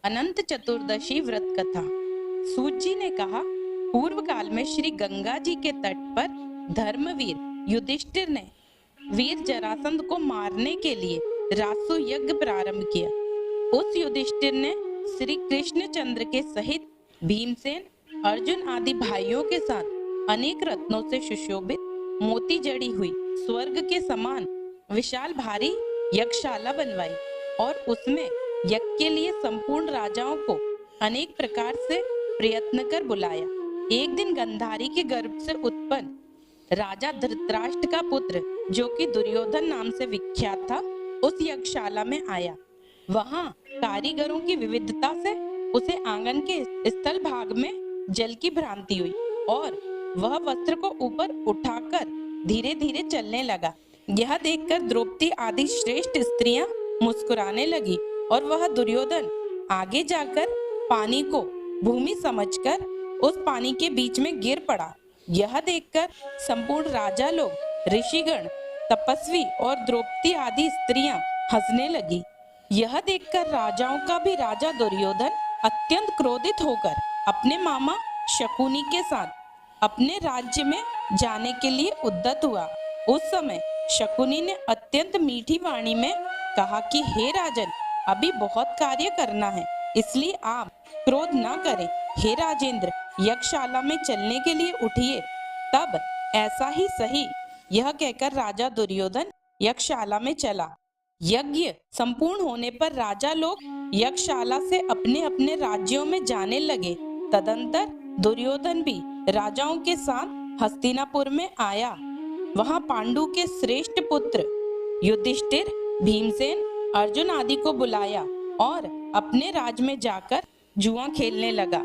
अनंत चतुर्दशी व्रत कथा। सूत जी ने कहा, पूर्व काल में श्री गंगा जी के तट पर धर्मवीर युधिष्ठिर ने वीर जरासंध को मारने के लिए रासु यज्ञ प्रारंभ किया। उस युधिष्ठिर ने श्री कृष्णचंद्र के सहित भीमसेन, अर्जुन आदि भाइयों के साथ अनेक रत्नों से सुशोभित मोती जड़ी हुई स्वर्ग के समान विशाल भारी यज्ञशाला बनवाई और उसमें यज्ञ के लिए संपूर्ण राजाओं को अनेक प्रकार से प्रयत्न कर बुलाया। एक दिन गंधारी के गर्भ से उत्पन्न राजा धृतराष्ट्र का पुत्र, जो कि दुर्योधन नाम से विख्यात था, उस यज्ञशाला में आया। वहां कारीगरों की विविधता से उसे आंगन के स्थल भाग में जल की भ्रांति हुई और वह वस्त्र को ऊपर उठाकर धीरे धीरे चलने लगा। यह देखकर द्रौपदी आदि श्रेष्ठ स्त्रियां मुस्कुराने लगी और वह दुर्योधन आगे जाकर पानी को भूमि समझकर उस पानी के बीच में गिर पड़ा। यह देखकर संपूर्ण राजा लोग, ऋषिगण, तपस्वी और द्रौपदी आदि स्त्रियां हंसने लगी। यह देखकर राजाओं का भी राजा दुर्योधन अत्यंत क्रोधित होकर अपने मामा शकुनी के साथ अपने राज्य में जाने के लिए उद्यत हुआ। उस समय शकुनी ने अत्यंत मीठी वाणी में कहा कि हे राजन, अभी बहुत कार्य करना है, इसलिए आप क्रोध न करें। हे राजेंद्र, यज्ञशाला में चलने के लिए उठिए। तब ऐसा ही सही, यह कहकर राजा दुर्योधन यज्ञशाला में चला। यज्ञ संपूर्ण होने पर राजा लोग यज्ञशाला से अपने अपने राज्यों में जाने लगे। तदंतर दुर्योधन भी राजाओं के साथ हस्तिनापुर में आया। वहां पांडु के श्रेष्ठ पुत्र युधिष्ठिर, भीमसेन, अर्जुन आदि को बुलाया और अपने राज में जाकर जुआ खेलने लगा।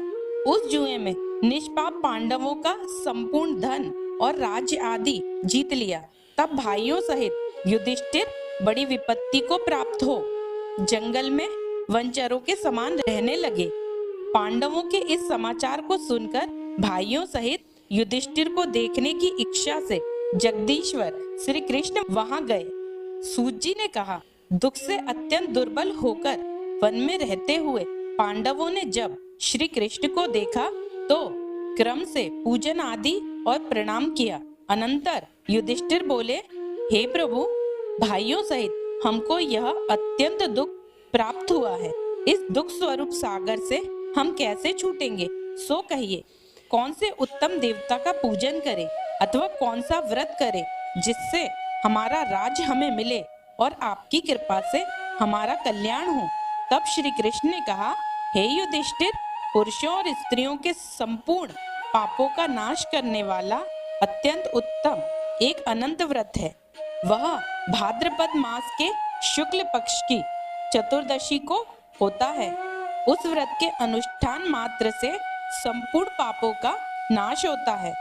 उस जुए में निष्पाप पांडवों का संपूर्ण धन और राज्य आदि जीत लिया। तब भाइयों सहित युधिष्ठिर बड़ी विपत्ति को प्राप्त हो जंगल में वनचरों के समान रहने लगे। पांडवों के इस समाचार को सुनकर भाइयों सहित युधिष्ठिर को देखने की इच्छा से जगदीश्वर श्री कृष्ण वहां गए। सूत जी ने कहा, दुख से अत्यंत दुर्बल होकर वन में रहते हुए पांडवों ने जब श्री कृष्ण को देखा तो क्रम से पूजन आदि और प्रणाम किया। अनंतर युधिष्ठिर बोले, हे प्रभु, भाइयों सहित हमको यह अत्यंत दुख प्राप्त हुआ है। इस दुख स्वरूप सागर से हम कैसे छूटेंगे? सो कहिए, कौन से उत्तम देवता का पूजन करें अथवा कौन सा व्रत करें जिससे हमारा राज्य हमें मिले और आपकी कृपा से हमारा कल्याण हो। तब श्री कृष्ण ने कहा, हे युधिष्ठिर, पुरुषों और स्त्रियों के संपूर्ण पापों का नाश करने वाला अत्यंत उत्तम एक अनंत व्रत है। वह भाद्रपद मास के शुक्ल पक्ष की चतुर्दशी को होता है। उस व्रत के अनुष्ठान मात्र से संपूर्ण पापों का नाश होता है।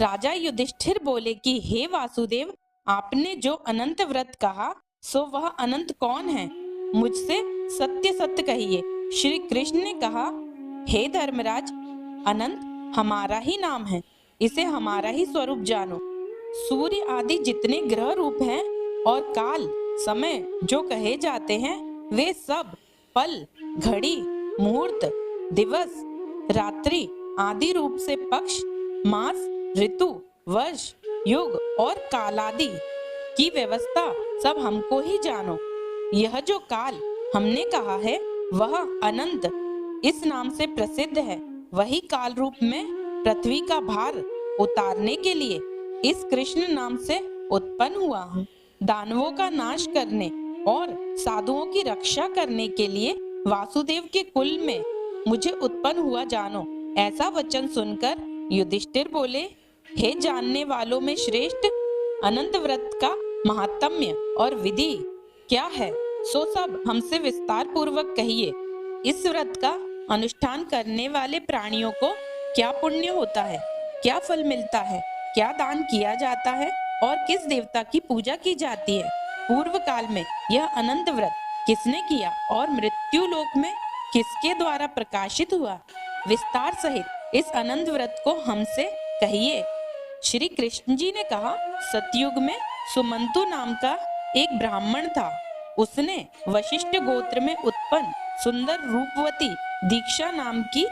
राजा युधिष्ठिर बोले कि हे वासुदेव, आपने जो अनंत व्रत कहा सो वह अनंत कौन है? मुझसे सत्य सत्य कहिए। श्री कृष्ण ने कहा, हे धर्मराज, अनंत हमारा ही नाम है, इसे हमारा ही स्वरूप जानो। सूर्य आदि जितने ग्रह रूप हैं और काल समय जो कहे जाते हैं, वे सब पल, घड़ी, मुहूर्त, दिवस, रात्रि आदि रूप से पक्ष, मास, ऋतु, वर्ष, युग और काल आदि की व्यवस्था सब हमको ही जानो। यह जो काल हमने कहा है वह अनंत इस नाम से प्रसिद्ध है। वही काल रूप में पृथ्वी का भार उतारने के लिए इस कृष्ण नाम से उत्पन्न हुआ हूँ। दानवों का नाश करने और साधुओं की रक्षा करने के लिए वासुदेव के कुल में मुझे उत्पन्न हुआ जानो। ऐसा वचन सुनकर युधिष्ठिर बोले, हे जानने वालों में श्रेष्ठ, अनंत व्रत का महात्म्य और विधि क्या है सो सब हमसे विस्तार पूर्वक कहिए। इस व्रत का अनुष्ठान करने वाले प्राणियों को क्या पुण्य होता है, क्या फल मिलता है, क्या दान किया जाता है और किस देवता की पूजा की जाती है? पूर्व काल में यह अनंत व्रत किसने किया और मृत्यु लोक में किसके द्वारा प्रकाशित हुआ? विस्तार सहित इस अनंत व्रत को हमसे कहिए। श्री कृष्ण जी ने कहा, सतयुग में सुमंतु नाम का एक ब्राह्मण था। उसने वशिष्ठ गोत्र में संपन्न सुंदर रूपवती दीक्षा नाम की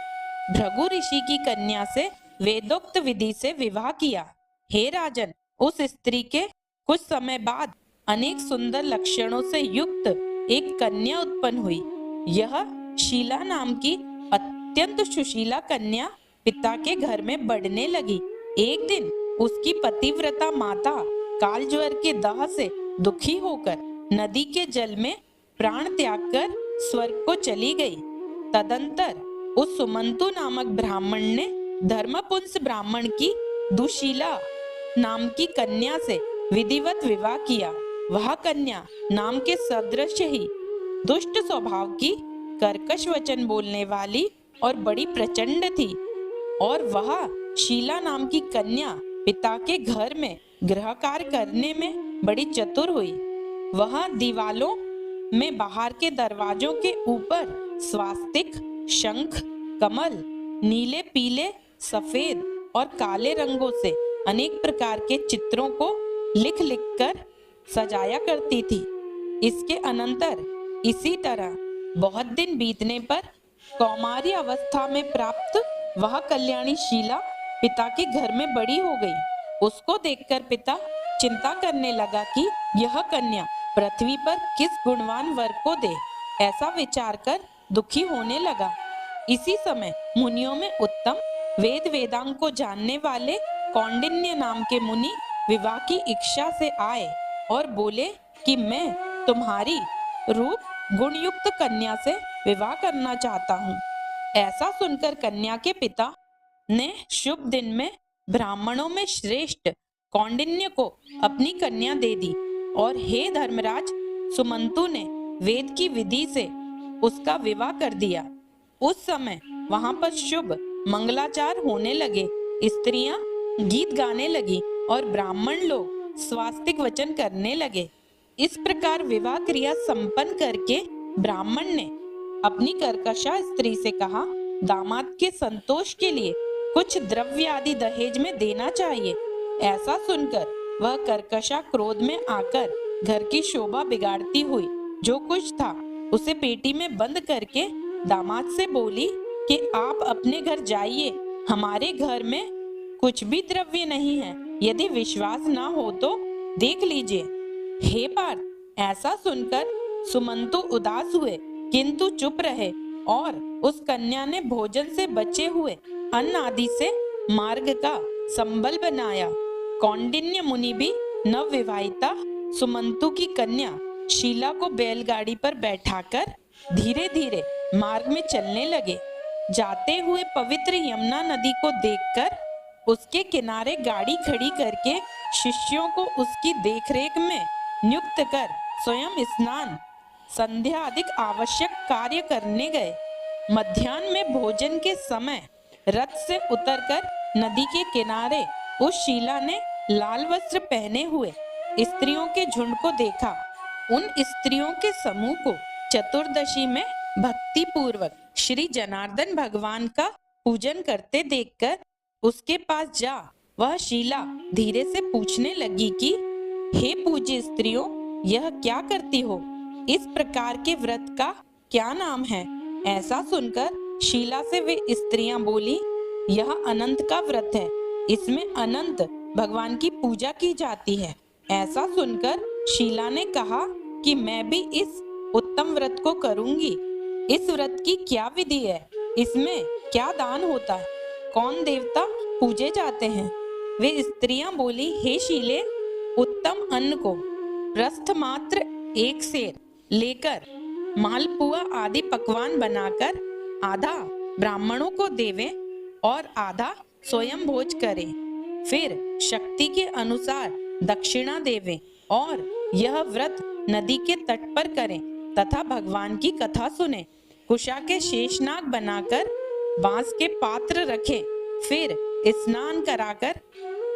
भृगु ऋषि की कन्या से वेदोक्त विधि से विवाह किया। हे राजन, उस स्त्री के कुछ समय बाद अनेक सुंदर लक्षणों से युक्त एक कन्या उत्पन्न हुई। यह शीला नाम की अत्यंत सुशीला कन्या पिता के घर में बढ़ने लगी। एक दिन उसकी पतिव्रता माता काल ज्वर के दाह से दुखी होकर नदी के जल में प्राण त्याग कर स्वर्ग को चली गई। तदंतर उस सुमंतु नामक ब्राह्मण ने धर्मपुंस ब्राह्मण की दुशीला नाम की कन्या से विधिवत विवाह किया। वह कन्या नाम के सदृश ही दुष्ट स्वभाव की, कर्कश वचन बोलने वाली और बड़ी प्रचंड थी। और वह शीला नाम की कन्या पिता के घर में गृह कार्य करने में बड़ी चतुर हुई। वह दीवालों में बाहर के दरवाजों के ऊपर स्वास्तिक, शंख, कमल, नीले, पीले, सफेद और काले रंगों से अनेक प्रकार के चित्रों को लिख लिख कर सजाया करती थी। इसके अनंतर इसी तरह बहुत दिन बीतने पर कौमारी अवस्था में प्राप्त वह कल्याणी शीला पिता के घर में बड़ी हो गई। उसको देखकर पिता चिंता करने लगा कि यह कन्या पृथ्वी पर किस गुणवान वर को दे। ऐसा विचार कर दुखी होने लगा। इसी समय मुनियों में उत्तम वेद वेदांग को जानने वाले कौंडिन्य नाम के मुनि विवाह की इच्छा से आए और बोले कि मैं तुम्हारी रूप गुणयुक्त कन्या से विवाह करना चाहता हूँ। ऐसा सुनकर कन्या के पिता ने शुभ दिन में ब्राह्मणों में श्रेष्ठ कौंडिन्य को अपनी कन्या दे दी। और हे धर्मराज, सुमंतु ने वेद की विधि से उसका विवाह कर दिया। उस समय वहां पर शुभ मंगलाचार होने लगे। स्त्रियां गीत गाने लगी और ब्राह्मण लोग स्वास्तिक वचन करने लगे। इस प्रकार विवाह क्रिया संपन्न करके ब्राह्मण ने अपनी कर्कशा स्त्री से कहा, दामाद के संतोष के लिए कुछ द्रव्य आदि दहेज में देना चाहिए। ऐसा सुनकर वह कर्कशा क्रोध में आकर घर की शोभा बिगाड़ती हुई जो कुछ था उसे पेटी में बंद करके दामाद से बोली कि आप अपने घर जाइए, हमारे घर में कुछ भी द्रव्य नहीं है। यदि विश्वास ना हो तो देख लीजिए। हे पार्थ, ऐसा सुनकर सुमंतु उदास हुए किंतु चुप रहे और उस कन्या ने भोजन से बचे हुए अन्न आदि से मार्ग का संबल बनाया। कौंडिन्य मुनि भी नवविवाहिता सुमंतु की कन्या शीला को बैलगाड़ी पर बैठाकर धीरे धीरे मार्ग में चलने लगे। जाते हुए पवित्र यमुना नदी को देखकर उसके किनारे गाड़ी खड़ी करके शिष्यों को उसकी देखरेख में नियुक्त कर स्वयं स्नान, संध्या आदि आवश्यक कार्य करने गए। मध्याह्न में भोजन के समय रथ से उतरकर नदी के किनारे उस शीला ने लाल वस्त्र पहने हुए स्त्रियों के झुंड को देखा। उन स्त्रियों के समूह को चतुर्दशी में भक्ति पूर्वक श्री जनार्दन भगवान का पूजन करते देखकर उसके पास जा वह शीला धीरे से पूछने लगी कि हे पूज्य स्त्रियों, यह क्या करती हो? इस प्रकार के व्रत का क्या नाम है? ऐसा सुनकर शीला से वे स्त्रियां बोली, यह अनंत का व्रत है। इसमें अनंत भगवान की पूजा की जाती है। ऐसा सुनकर शीला ने कहा कि मैं भी इस उत्तम व्रत को करूंगी। इस व्रत की क्या विधि है? इसमें क्या दान होता है? कौन देवता पूजे जाते हैं? वे स्त्रियां बोली, हे शीले, उत्तम अन्न को प्रस्थ मात्र एक सेर लेकर मालपुआ आदि पकवान बनाकर आधा ब्राह्मणों को देवें और आधा स्वयं भोज करें। फिर शक्ति के अनुसार दक्षिणा देवें और यह व्रत नदी के तट पर करें तथा भगवान की कथा सुने। कुशा के शेषनाग बनाकर बांस के पात्र रखें। फिर स्नान कराकर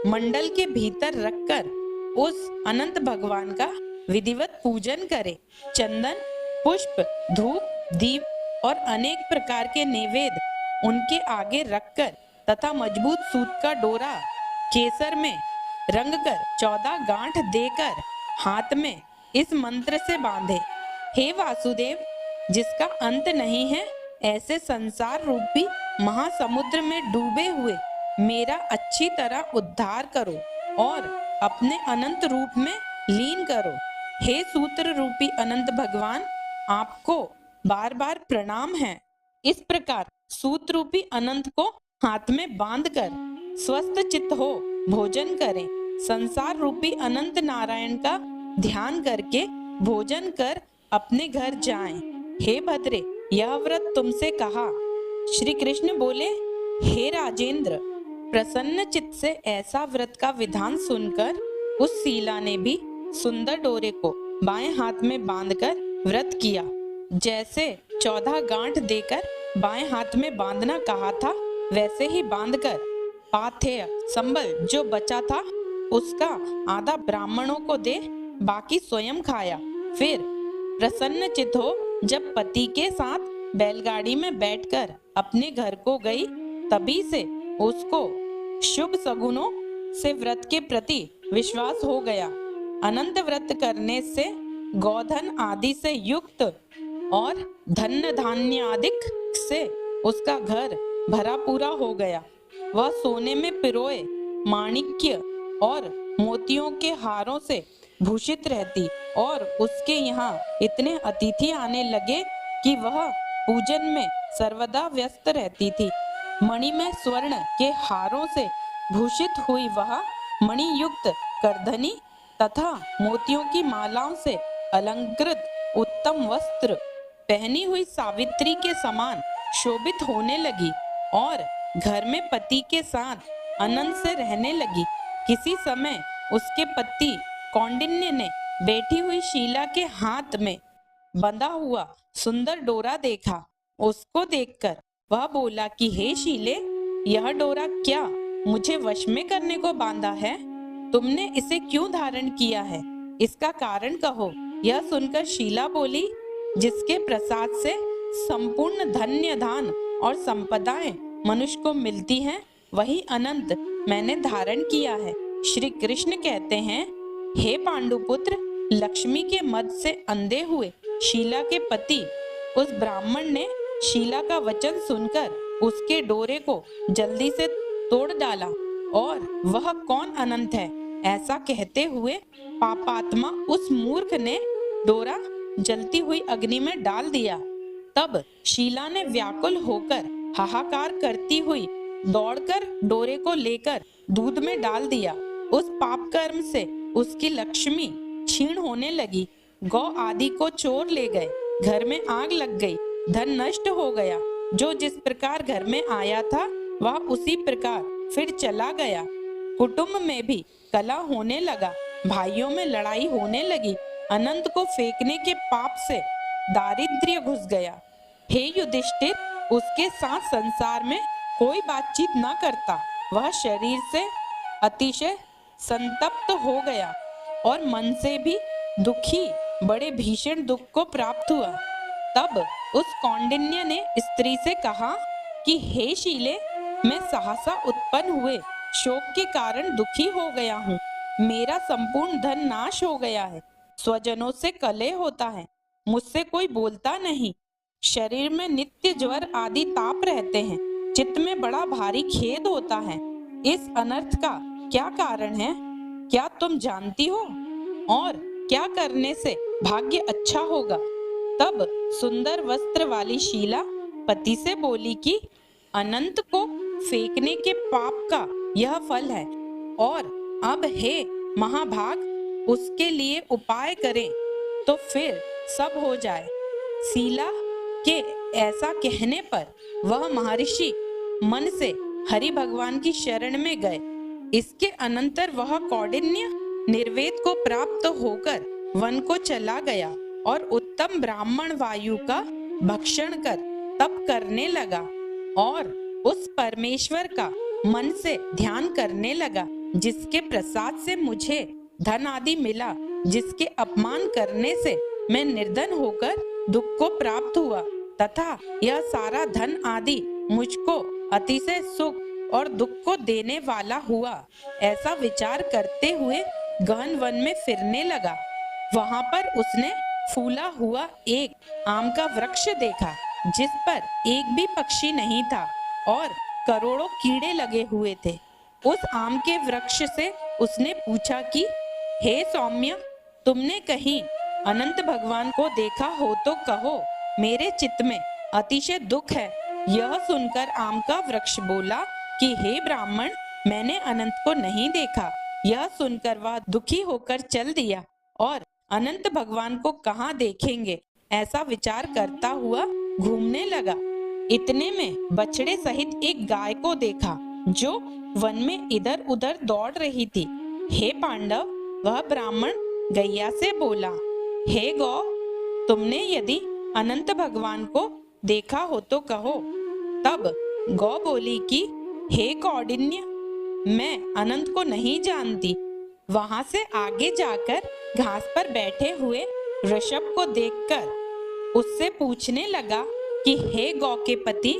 मंडल के भीतर रखकर उस अनंत भगवान का विधिवत पूजन करें। चंदन, पुष्प, धूप, दीप और अनेक प्रकार के नैवेद्य उनके आगे रखकर तथा मजबूत सूत का डोरा केसर में रंगकर 14 गांठ देकर हाथ में इस मंत्र से बांधे, हे वासुदेव, जिसका अंत नहीं है, ऐसे संसार रूपी महासमुद्र में डूबे हुए मेरा अच्छी तरह उद्धार करो और अपने अनंत रूप में लीन करो। हे सूत्र रूपी अनंत भगवान, आपको बार बार प्रणाम है। इस प्रकार सूत्र रूपी अनंत को हाथ में बांधकर स्वस्थ चित्त हो भोजन करें। संसार रूपी अनंत नारायण का ध्यान करके भोजन कर अपने घर जाएं। हे भद्रे, यह व्रत तुमसे कहा। श्री कृष्ण बोले, हे राजेंद्र, प्रसन्न चित्त से ऐसा व्रत का विधान सुनकर उस शीला ने भी सुंदर डोरे को बाएं हाथ में बांधकर व्रत किया। जैसे 14 गांठ देकर बाएं हाथ में बांधना कहा था, वैसे ही बांधकर पाथेय संबल जो बचा था उसका आधा ब्राह्मणों को दे, बाकी स्वयं खाया। फिर प्रसन्न चित्त हो जब पति के साथ बैलगाड़ी में बैठकर अपने घर को गई, तभी से उसको शुभ सगुनों से व्रत के प्रति विश्वास हो गया। अनंत व्रत करने से गोधन आदि से युक्त और धन्य धान्य आदि से उसका घर भरा पूरा हो गया। वह सोने में पिरोए माणिक्य और मोतियों के हारों से भूषित रहती और उसके यहाँ इतने अतिथि आने लगे कि वह पूजन में सर्वदा व्यस्त रहती थी। मणि में स्वर्ण के हारों से भूषित हुई वह मणि युक्त करधनी तथा मोतियों की मालाओं से अलंकृत उत्तम वस्त्र पहनी हुई सावित्री के समान शोभित होने लगी और घर में पति के साथ आनंद से रहने लगी। किसी समय उसके पति कौंडिन्य ने बैठी हुई शीला के हाथ में बंधा हुआ सुंदर डोरा देखा। उसको देखकर वह बोला कि हे शीले, यह डोरा क्या मुझे वश में करने को बांधा है? तुमने इसे क्यों धारण किया है? इसका कारण कहो। यह सुनकर शीला बोली, जिसके प्रसाद से संपूर्ण धन्य धान और संपदाएं मनुष्य को मिलती हैं, वही अनंत मैंने धारण किया है। श्री कृष्ण कहते हैं, हे पांडुपुत्र, लक्ष्मी के मद से अंधे हुए शीला के पति उस ब्राह्मण ने शीला का वचन सुनकर उसके डोरे को जल्दी से तोड़ डाला और वह कौन अनंत है ऐसा कहते हुए पापात्मा उस मूर्ख ने डोरा जलती हुई अग्नि में डाल दिया। तब शीला ने व्याकुल होकर हाहाकार करती हुई दौड़कर डोरे को लेकर दूध में डाल दिया। उस पाप कर्म से उसकी लक्ष्मी क्षीण होने लगी। गौ आदि को चोर ले गए, घर में आग लग गई, धन नष्ट हो गया। जो जिस प्रकार घर में आया था वह उसी प्रकार फिर चला गया। कुटुंब में भी कलह होने लगा, भाइयों में लड़ाई होने लगी। अनंत को फेंकने के पाप से दारिद्र्य घुस गया। हे युधिष्ठिर, उसके साथ संसार में कोई बातचीत न करता। वह शरीर से अतिशय संतप्त हो गया और मन से भी दुखी बड़े भीषण दुख को प्राप्त हुआ। तब उस कौंडिन्य ने स्त्री से कहा कि हे शीले, मैं सहसा उत्पन्न हुए शोक के कारण दुखी हो गया हूँ। मेरा संपूर्ण धन नाश हो गया है। स्वजनों से कलह होता है, मुझसे कोई बोलता नहीं। शरीर में नित्य ज्वर आदि ताप रहते हैं। चित्त में बड़ा भारी खेद होता है। इस अनर्थ का क्या कारण है, क्या तुम जानती हो? और क्या करने से भाग्य अच्छा होगा? तब सुंदर वस्त्र वाली शीला पति से बोली कि अनंत को फेंकने के पाप का यह फल है और अब हे महाभाग, उसके लिए उपाय करें तो फिर सब हो जाए। शीला के ऐसा कहने पर वह महर्षि मन से हरि भगवान की शरण में गए। इसके अनंतर वह कौंडिन्य निर्वेद को प्राप्त होकर वन को चला गया और उत्तम ब्राह्मण वायु का भक्षण कर तप करने लगा और उस परमेश्वर का मन से ध्यान करने लगा, जिसके प्रसाद से मुझे धन आदि मिला, जिसके अपमान करने से मैं निर्धन होकर दुख को प्राप्त हुआ तथा यह सारा धन आदि मुझको अतिशय सुख और दुख को देने वाला हुआ। ऐसा विचार करते हुए गहन वन में फिरने लगा। वहां पर उसने फूला हुआ एक आम का वृक्ष देखा जिस पर एक भी पक्षी नहीं था और करोड़ों कीड़े लगे हुए थे। उस आम के वृक्ष से उसने पूछा कि हे सौम्य, तुमने कहीं अनंत भगवान को देखा हो तो कहो, मेरे चित्त में अतिशय दुख है। यह सुनकर आम का वृक्ष बोला कि हे ब्राह्मण, मैंने अनंत को नहीं देखा। यह सुनकर वह दुखी होकर चल दिया और अनंत भगवान को कहाँ देखेंगे ऐसा विचार करता हुआ घूमने लगा। इतने में बछड़े सहित एक गाय को देखा जो वन में इधर उधर दौड़ रही थी। हे पांडव, वह ब्राह्मण गैया से बोला, हे गौ, तुमने यदि अनंत भगवान को देखा हो तो कहो। तब गौ बोली कि हे कौंडिन्य, मैं अनंत को नहीं जानती। वहां से आगे जाकर घास पर बैठे हुए ऋषभ को देखकर उससे पूछने लगा कि हे गौ के पति,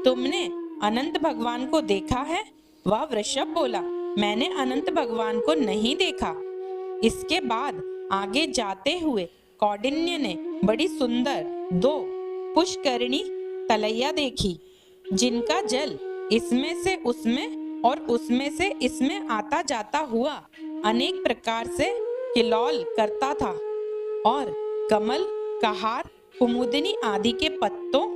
तुमने अनंत भगवान को देखा है? वह वृषभ बोला, मैंने अनंत भगवान को नहीं देखा। इसके बाद आगे जाते हुए कौंडिन्य ने बड़ी सुंदर 2 पुष्करिणी तलैया देखी जिनका जल इसमें से उसमें और उसमें से इसमें आता जाता हुआ अनेक प्रकार से किलौल करता था और कमल, कहार, कुमुदिनी आदि के पत्तों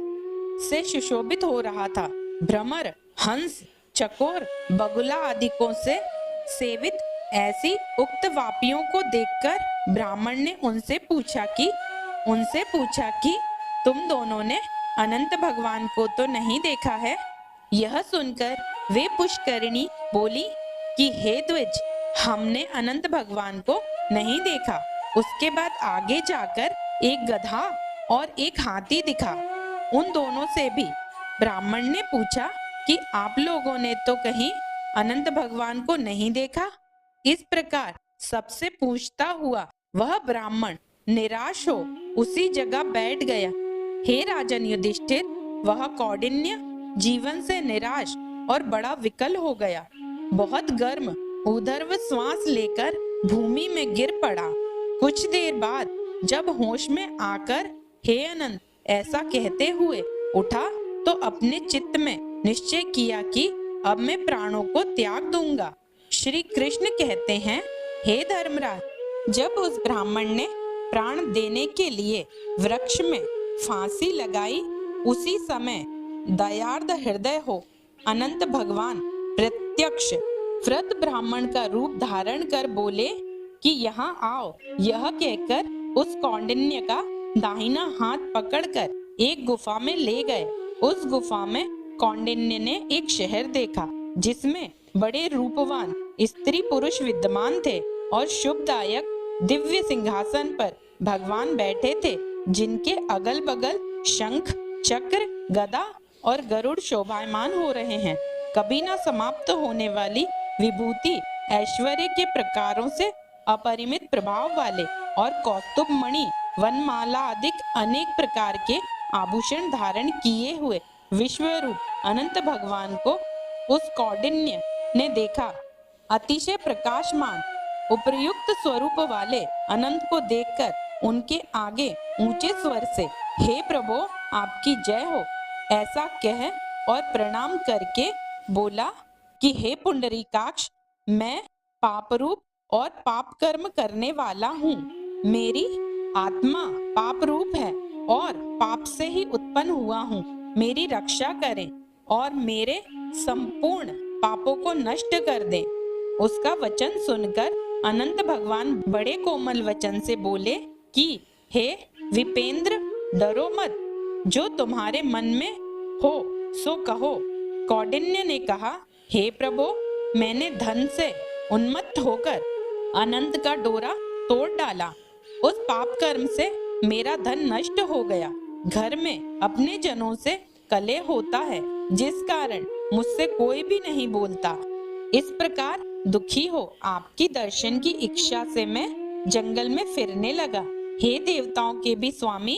से सुशोभित हो रहा था। भ्रमर, हंस, चकोर, बगुला आदि को से सेवित ऐसी उक्त वापियों को देखकर ब्राह्मण ने उनसे पूछा कि तुम दोनों ने अनंत भगवान को तो नहीं देखा है? यह सुनकर वे पुष्करिणी बोली कि हे द्विज, हमने अनंत भगवान को नहीं देखा। उसके बाद आगे जाकर एक गधा और एक हाथी दिखा। उन दोनों से भी ब्राह्मण ने पूछा कि आप लोगों ने तो कहीं अनंत भगवान को नहीं देखा? इस प्रकार सबसे पूछता हुआ वह ब्राह्मण निराश हो उसी जगह बैठ गया। हे राजन युधिष्ठिर, वह कौंडिन्य जीवन से निराश और बड़ा विकल हो गया। बहुत गर्म ऊर्ध्व श्वास लेकर भूमि में गिर पड़ा। कुछ देर बाद जब होश में आकर हे अनंत ऐसा कहते हुए उठा तो अपने चित्त में निश्चय किया कि अब मैं प्राणों को त्याग दूंगा। श्री कृष्ण कहते हैं, हे धर्मराज, जब उस ब्राह्मण ने प्राण देने के लिए वृक्ष में फांसी लगाई, उसी समय दयार्द हृदय हो अनंत भगवान प्रत्यक्ष व्रत ब्राह्मण का रूप धारण कर बोले कि यहाँ आओ। यह कहकर उस कौंडिन्य का दाहिना हाथ पकड़कर एक गुफा में ले गए। उस गुफा में कौंडिन्य ने एक शहर देखा जिसमें बड़े रूपवान स्त्री पुरुष विद्यमान थे और शुभदायक दिव्य सिंहासन पर भगवान बैठे थे, जिनके अगल बगल शंख, चक्र, गदा और गरुड़ शोभायमान हो रहे हैं। कभी न समाप्त होने वाली विभूति, ऐश्वर्य के प्रकारों से अपरिमित प्रभाव वाले और कौस्तुभ मणि, वनमाला आदि अनेक प्रकार के आभूषण धारण किए हुए विश्वरूप अनंत भगवान को उस कौंडिन्य ने देखा। अतिशय प्रकाशमान उपर्युक्त स्वरूप वाले अनंत को देखकर उनके आगे ऊंचे स्वर से हे प्रभु, आपकी जय हो ऐसा कह और प्रणाम करके बोला कि हे पुंडरीकाक्ष, मैं पाप रूप और पाप कर्म करने वाला हूँ। मेरी आत्मा पाप रूप है और पाप से ही उत्पन्न हुआ हूँ। मेरी रक्षा करें और मेरे संपूर्ण पापों को नष्ट कर दें। उसका वचन सुनकर अनंत भगवान बड़े कोमल वचन से बोले कि हे विपेंद्र, डरो मत, जो तुम्हारे मन में हो सो कहो। कौंडिन्य ने कहा, हे प्रभु, मैंने धन से उन्मत्त होकर अनंत का डोरा तोड़ डाला। उस पाप कर्म से मेरा धन नष्ट हो गया। घर में अपने जनों से कलह होता है, जिस कारण मुझसे कोई भी नहीं बोलता। इस प्रकार दुखी हो आपकी दर्शन की इच्छा से मैं जंगल में फिरने लगा। हे देवताओं के भी स्वामी,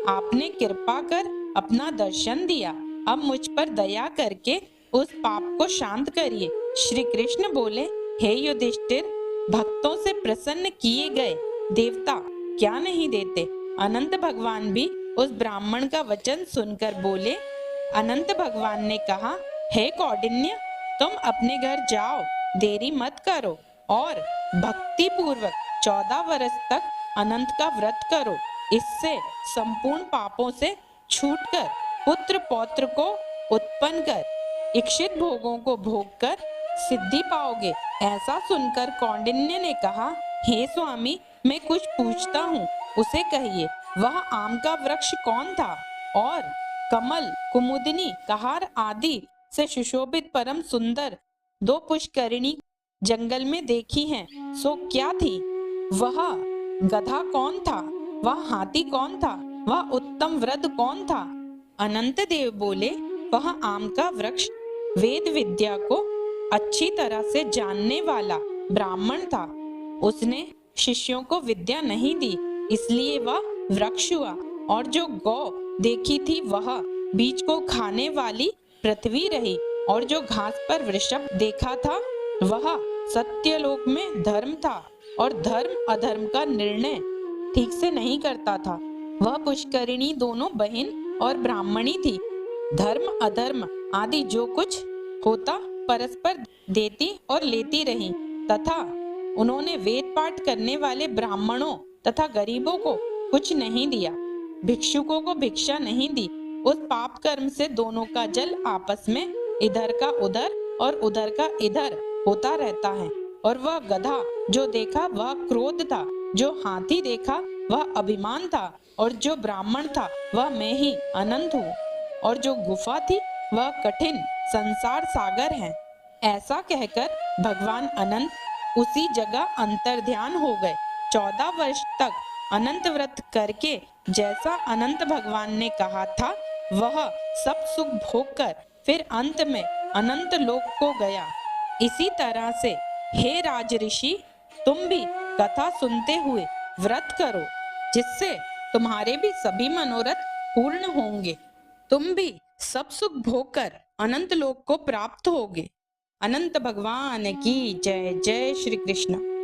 आपने कृपा कर अपना दर्शन दिया। अब मुझ पर दया करके उस पाप को शांत करिए। श्री कृष्ण बोले, हे युधिष्ठिर, भक्तों से प्रसन्न किए गए देवता क्या नहीं देते। अनंत भगवान भी उस ब्राह्मण का वचन सुनकर बोले। अनंत भगवान ने कहा, हे कौंडिन्य, तुम अपने घर जाओ, देरी मत करो और भक्ति पूर्वक 14 वर्ष तक अनंत का व्रत करो। इससे संपूर्ण पापों से छूटकर पुत्र पौत्र को उत्पन्न कर इच्छित भोगों को भोग कर सिद्धि पाओगे। ऐसा सुनकर कौंडिन्य ने कहा, हे स्वामी, मैं कुछ पूछता हूँ, उसे कहिए। वह आम का वृक्ष कौन था और कमल, कुमुदिनी, कहार आदि से सुशोभित परम सुंदर 2 पुष्करिणी जंगल में देखी हैं, सो क्या थी? वह गधा कौन था? वह हाथी कौन था? वह उत्तम वृद्ध कौन था? अनंत देव बोले, वह आम का वृक्ष वेद विद्या को अच्छी तरह से जानने वाला ब्राह्मण था। उसने शिष्यों को विद्या नहीं दी, इसलिए वह वृक्ष हुआ। और जो गौ देखी थी वह बीज को खाने वाली पृथ्वी रही। और जो घास पर वृषभ देखा था वह सत्यलोक में धर्म था और धर्म अधर्म का निर्णय ठीक से नहीं करता था। वह पुष्करिणी दोनों बहन और ब्राह्मणी थी। धर्म अधर्म आदि जो कुछ होता परस्पर देती और लेती रही, तथा उन्होंने वेद पाठ करने वाले ब्राह्मणों तथा गरीबों को कुछ नहीं दिया, भिक्षुकों को भिक्षा नहीं दी। उस पाप कर्म से दोनों का जल आपस में इधर का उधर और उधर का इधर होता रहता है। और वह गधा जो देखा वह क्रोध था, जो हाथी देखा वह अभिमान था, और जो ब्राह्मण था वह मैं ही अनंत हूँ, और जो गुफा थी वह कठिन संसार सागर है। ऐसा कहकर भगवान अनंत उसी जगह अंतर्ध्यान हो गए। 14 वर्ष तक अनंत व्रत करके जैसा अनंत भगवान ने कहा था वह सब सुख भोग कर फिर अंत में अनंत लोक को गया। इसी तरह से हे राज ऋषि, तुम भी कथा सुनते हुए व्रत करो, जिससे तुम्हारे भी सभी मनोरथ पूर्ण होंगे। तुम भी सब सुख भोग कर अनंत लोक को प्राप्त होगे। अनंत भगवान की जय। जय श्री कृष्ण।